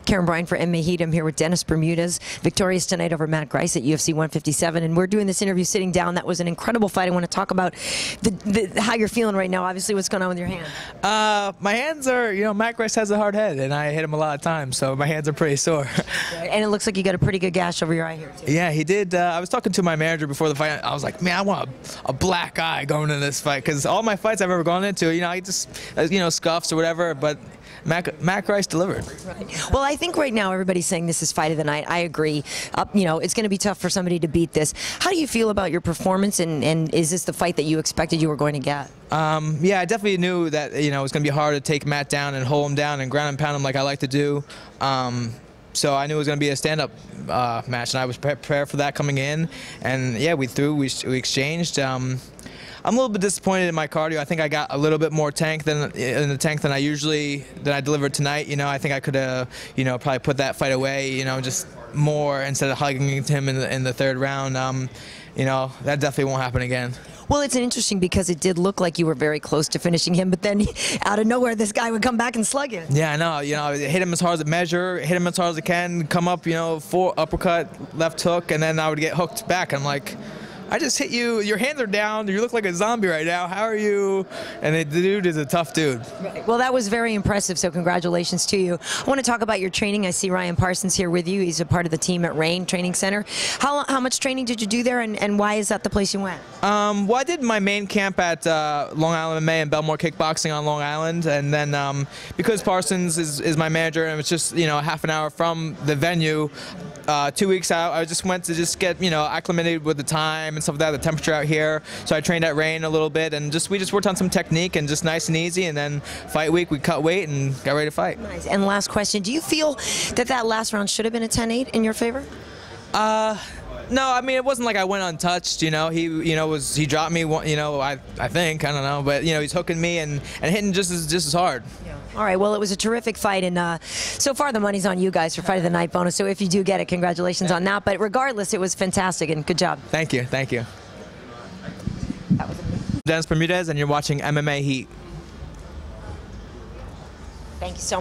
Karyn Bryant for MMA H.E.A.T. I'm here with Dennis Bermudez, victorious tonight over Matt Grice at UFC 157, and we're doing this interview sitting down. That was an incredible fight. I want to talk about how you're feeling right now. Obviously, what's going on with your hand? My hands are, Matt Grice has a hard head, and I hit him a lot of times, so my hands are pretty sore. And it looks like you got a pretty good gash over your eye here, too. Yeah, he did. I was talking to my manager before the fight. I was like, man, I want a black eye going into this fight, because all my fights I've ever gone into, I just, scuffs or whatever, but Matt Grice delivered. Right. Well, I think right now everybody's saying this is fight of the night. I agree. It's going to be tough for somebody to beat this. How do you feel about your performance, and is this the fight that you expected you were going to get? Yeah, I definitely knew that it was going to be hard to take Matt down and hold him down and ground and pound him like I like to do. So I knew it was going to be a stand-up match, and I was prepared for that coming in. And yeah, we exchanged. I'm a little bit disappointed in my cardio. I think I got a little bit more tank than I delivered tonight. I think I could have probably put that fight away. Just more instead of hugging him in the third round. That definitely won't happen again. Well, it's interesting because it did look like you were very close to finishing him, but then out of nowhere, this guy would come back and slug you. Yeah, I know. Hit him as hard as I measure, hit him as hard as I can, come up, full uppercut, left hook, and then I would get hooked back. I'm like, I just hit you. Your hands are down. You look like a zombie right now. How are you? And the dude is a tough dude. Right. Well, that was very impressive, so congratulations to you. I want to talk about your training. I see Ryan Parsons here with you. He's a part of the team at Rain Training Center. How much training did you do there, and why is that the place you went? Well, I did my main camp at Long Island MMA and Belmore Kickboxing on Long Island, and then because Parsons is my manager and it's just a half an hour from the venue, 2 weeks out, I just went to get acclimated with the time and stuff like that, the temperature out here. So I trained at Rain a little bit, and we just worked on some technique and just nice and easy. And then fight week, we cut weight and got ready to fight. Nice. And last question: do you feel that last round should have been a 10-8 in your favor? No, I mean, it wasn't like I went untouched. He dropped me. I think, I don't know, but he's hooking me and hitting just as hard. Yeah. All right. Well, it was a terrific fight, and so far the money's on you guys for Fight of the Night bonus. So if you do get it, congratulations on that. But regardless, it was fantastic and good job. Thank you. Thank you. That was Dennis Bermudez, and you're watching MMA H.E.A.T. Thank you so much.